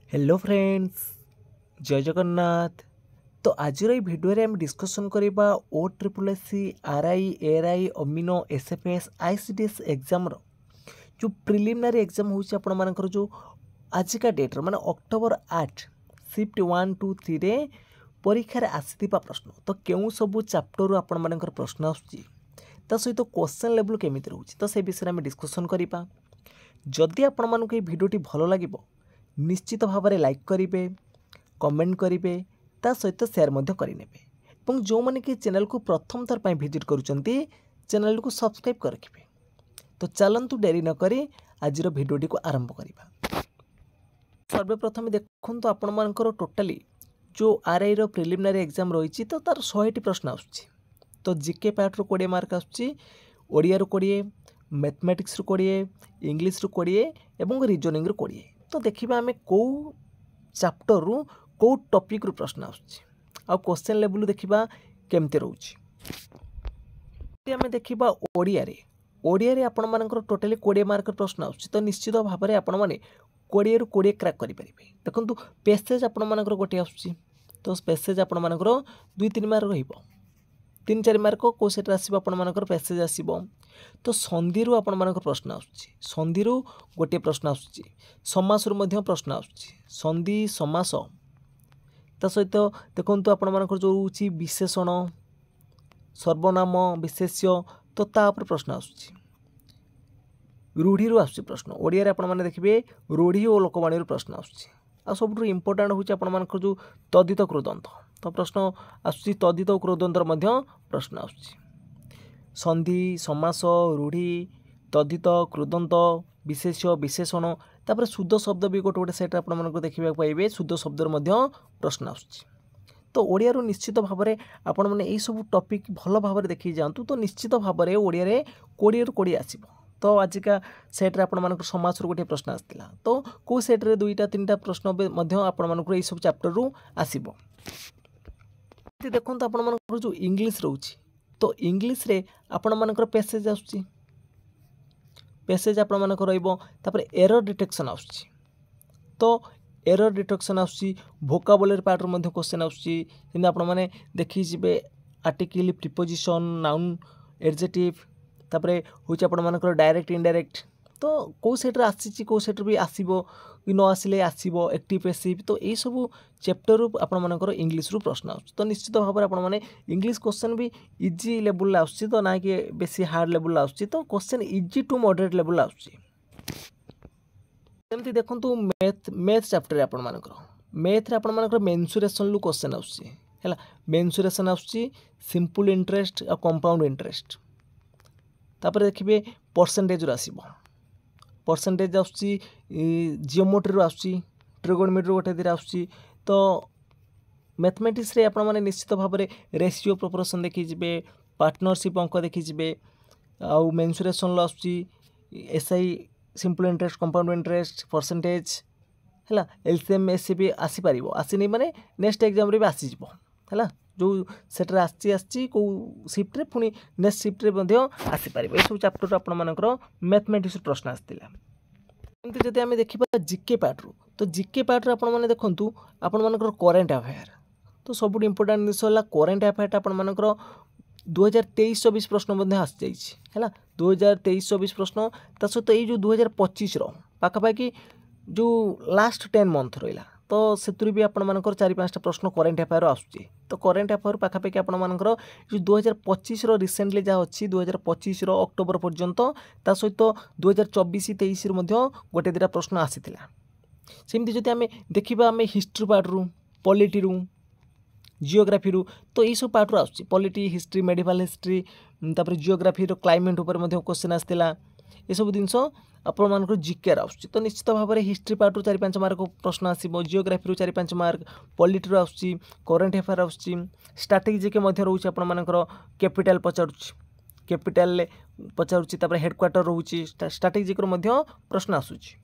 Hello friends, जय जगन्नाथ। तो आज भिडियो आम डिस्कसन करवा O triple S C R I A R I अमीनो S F S ICDS exam जो प्रिलिमिनारी एग्जाम होकर जो आजिका डेट्रे माने अक्टोबर 8 शिफ्ट 1 2 3 रे परीक्षार आसीथिबा प्रश्न तो केउ सबू चैप्टर आपण मानकर प्रश्न आसुची ता सहित क्वेश्चन लेवल केमिति रहउची तो से विषय में डिस्कसन करबा। जदि आपण मानक ए भिडियोटी भलो लागिबो निश्चित भाव में लाइक करेंगे, कमेंट करेंगे, ता सहित शेयर करें। जो मैंने कि चैनल को प्रथम थर पर विजिट करुँच चैनल को सब्सक्राइब कर रखिए। तो चलतु डेरी नक आज भिडियोटी को आरंभ करवा। सर्वप्रथम देखूँ तो आपण मानकर टोटाली जो आर आई प्रिलिमिनारी एग्जाम रही तो तार 100टी प्रश्न आसुची। तो जीके पार्ट 20 मार्क आसुची, ओडिया 20, मैथमेटिक्स 20, इंग्लिश 20 और रीजनिंग 20। तो देखिबा आमे को चैप्टर रु को टॉपिक रु प्रश्न आसुची आ क्वेश्चन लेवल देखिबा केमते रहउची। आमे देखिबा ओडिया रे आपण मानकर टोटली 20 मार्क प्रश्न आसुची। तो निश्चित भाव में आपण माने 20 रु 20 क्रैक करि परिबे। देखंतु पैसेज आपण मानकर गोटे आसुची तो पैसेज आपण मानकर 2-3 मार्क रहिबो, 3-4 मार्क को सेट आसीबो आपण मानकर पैसेज आसीबो। तो संधि रु आपण मानकर प्रश्न आसुची, संधि रु गोटे प्रश्न आसुची, समास रु मध्य प्रश्न आसुची, संधि समास ता सहित देखंतु आपण मानकर जो होची विशेषण सर्वनाम विशेष्य तो ता पर प्रश्न आसुची। रूढ़ी रु आसुची प्रश्न, ओडिया रे आपण माने देखिबे रूढ़ी और लोकवाणी रु प्रश्न आसुची। आ सबुठु इंपोर्टेंट होची आपण मानकर जो तदित कृदंत तो प्रश्न आसुची, तदित कृदंतर मध्य प्रश्न आसुची। संधि समास रूढ़ी तदित कृदंत विशेष्य विशेषण तापर शुद्ध शब्द भी गोटे गोटे सेट आप देखा पाइबे, शुद्ध शब्द प्रश्न आसुची। तो ओडिया रो निश्चित भाव में आपण मैंने यही सब टॉपिक भल भाव में देखी जातु तो निश्चित भाव में ओडिया रे 20 रु 20 आसीबो। तो आजिका सेट्रे आपण मानक समाज रो गोटे प्रश्न आसतिला तो को सेट्रे 2-3टा प्रश्न मध्य आपण मानक यही सब चैप्टर रु आसीबो। देखो आपण मानक जो इंग्लिश रहउची तो इंग्लिश रे आपण मानकर पैसेज आसुची, पैसेज आपण मानकर रहिबो। तापर एरर डिटेक्शन आसुची तो एरर डिटेक्शन आसुची, वोकाबुलरी पार्ट रो मध्य क्वेश्चन आसुची। जेंति आपण माने देखि जिबे आर्टिकल प्रीपोजिशन नाउन एडजेक्टिव तापर होची आपण मानकर डायरेक्ट इनडायरेक्ट तो को सेट रे आसीची को सेट भी आसीबो कि न आसिले आसीबो एक्टिव पैसिव तो यही सब चैप्टर रु आपण मानकर इंग्लिश रु प्रश्न आसुची। तो निश्चित भाव में आपण माने इंग्लिश क्वेश्चन भी इजी लेवल ला आसुची तो ना कि बेसी हार्ड लेवल ला आसुची। तो question easy to moderate level ला आसुची। सेमती देखंतु मैथ चैप्टर आपण मानकर मैथ रे आपण मानकर मेंसुरेशन लु क्वेश्चन आसुची हैला। मेंसुरेशन आसुची, सिंपल इंटरेस्ट और कंपाउंड इंटरेस्ट। तापर देखिबे परसेंटेज रु आसीबो, परसेंटेज आसुची, जियोमेट्री रु आसुची, ट्रिगोनोमेट्री गोटे दिरा आसुची। तो मैथमेटिक्स रे आपण माने निश्चित भाव में रेशियो प्रोपोर्शन देखि जिबे, पार्टनरशिप अंक देखि जिबे आउ मेंसुरेशन लो आसुची, SI simple interest compound interest percentage हैला। एलसीएम एससीबी आसी पारिबो, आसी नै माने नेक्स्ट एग्जाम रे भी आसी जिवो हैला। जो सेटर आसी को शिफ्ट रे पुनी नेक्स्ट शिफ्ट रे मध्य आसी पारिबो। ए सब चैप्टर आपण मानकर मैथमेटिक्स प्रश्न आस्तिला। एमती जदि आमे देखिबा जीके पार्ट रो तो जीके पार्ट रे आपण माने देखंतु आपण मानकर करंट अफेयर तो सबुठ इंपोर्टेंट जिनिस होला करंट अफेयर आपण मानकर 2023-24 प्रश्न मध्य आसी जाइछि हैला। 2023-24 प्रश्न ता सहित ये जो 2025 रो पाखापाखि जो लास्ट 10 मंथ रहिला तो सेतुरी भी आपण मानकर 4-5टा प्रश्न करंट अफेयर आसुची। तो करंट अफेयर पाखापाखि आपण मानकर जो 2025 रो रिसेंटली जा अछि 2025 रो अक्टोबर पर्यंत ता सहित 2024-23 रो मध्य गोटे दिरा प्रश्न आसीथिला। सेमती जदि आमे देखिबा आमे हिस्ट्री पार्ट रु, पॉलिटी रु, जियोग्राफी रु तो यही सब पार्ट रु आसुची। पॉलिटी हिस्ट्री मेडिकल हिस्ट्री तापर जियोग्राफी रो क्लाइमेट ऊपर मध्य क्वेश्चन आस्तिला। ये सब जिनस आपण मानकर जीके आसुची। तो निश्चित भाव में हिस्ट्री पार्ट रु 4-5 मार्क प्रश्न आसीबो, जियोग्राफी रु 4-5 मार्क, पॉलिटी रु आसुची, करंट अफेयर आसुची, स्ट्रैटेजी जीके मध्य रहउची आपण मानकर कैपिटल पचारुची, कैपिटल ले पचारुची तापर हेडक्वार्टर रहउची, स्ट्रैटेजी रो मध्य प्रश्न आसुची।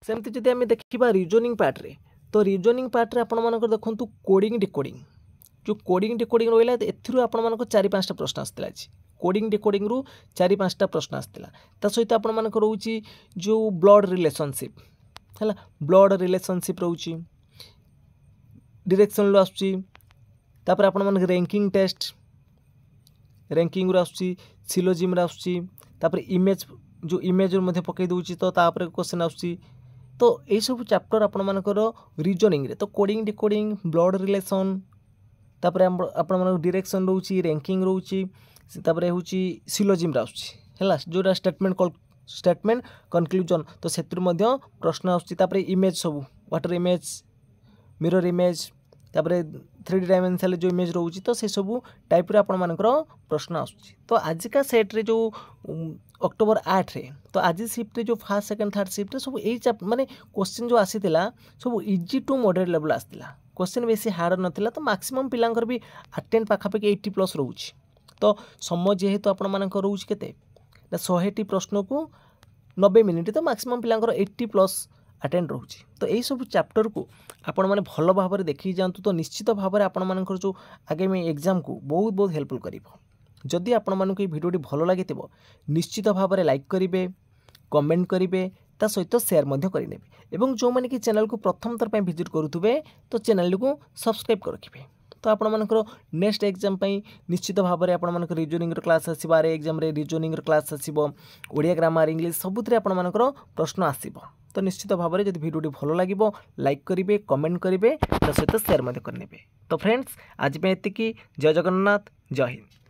सेमती जदि आमे देखिबा रीजनिंग पार्ट रे तो रीजनिंग पार्ट रे आपण मानकर देखंतु कोडिंग डिकोडिंग जो कोडिंग डिकोडिंग रहिला एथिरु आपण मानकर 4-5टा प्रश्न आस्तिला। कोडिंग डिकोडिंग रु 4-5टा प्रश्न आस्तिला। ता सहित आपण मानकर रहउची जो ब्लड रिलेशनशिप है ब्लड रिलेशनशिप रोचे डायरेक्शन रो आसुची तापर आपण मन रैंकिंग टेस्ट रैंकिंग रो आसुची सिलोजिम रो आसुची तापर इमेज जो इमेज मध्ये पकई दूची तो तापर क्वेश्चन आसुची तो ये सब चैप्टर आपण मानकर रीजनिंग रे तो कोडिंग डिकोडिंग ब्लड रिलेशन तापर आपण मन डायरेक्शन रोची रैंकिंग रोची तापर होची सिलोजिम रो आसुची हैला जोटा स्टेटमेंट कंक्लूजन तो सेतिर मध्य प्रश्न आसुची तापर इमेज सब वाटर इमेज मिरर इमेज तापर 3D डायमेंशनल जो इमेज रोची तो से सब टाइप रे आपण मानकर प्रश्न आसुची तो आज का सेट रे जो अक्टोबर 8 रे तो आज शिफ्ट रे जो फर्स्ट सेकंड थर्ड शिफ्ट रे सब एई माने क्वेश्चन जो आसीतिला सब इजी टू मॉडरेट लेवल आसीतिला क्वेश्चन बेसी हार्ड नथिला तो मैक्सिमम पिलांकर भी अटेंड पाखापाखि 80 प्लस रोची तो समय जेहेतु आपण मानकर रोची केते 100टी प्रश्न को 90 मिनिट तो मैक्सिमम पिलांकर 80 प्लस अटेंड रोची तो यही सब चैप्टर को आपण माने भल भाव में देखी जातु तो निश्चित भाव में आपण मानकर जो आगामी एग्जाम को बहुत बहुत हेल्पफुल करिवो जदि आपण मानक ये वीडियोटी भल लगी निश्चित भाव में लाइक करेंगे कमेंट करेंगे ता सहित शेयर मध्य करेंगे एवं जो मैंने कि चैनल को प्रथम थर विजिट करुवे तो चैनल को सब्सक्राइब कर रखिए तो आपण मानकर नेक्स्ट एग्जाम निश्चित भाव में आपण मानकर रीजनिंग क्लास आसीबो आर एग्जाम रे रीजनिंग क्लास आसीबो ओडिया ग्रामर इंग्लिश सबुतरे आपण मानकर प्रश्न आसीबो तो निश्चित भाव में जब वीडियोटी भल लगे लाइक करेंगे कमेंट करेंगे तो सहित शेयर मध्य करेंगे तो फ्रेंड्स आज पे एतिकी जय जगन्नाथ जय हिंद।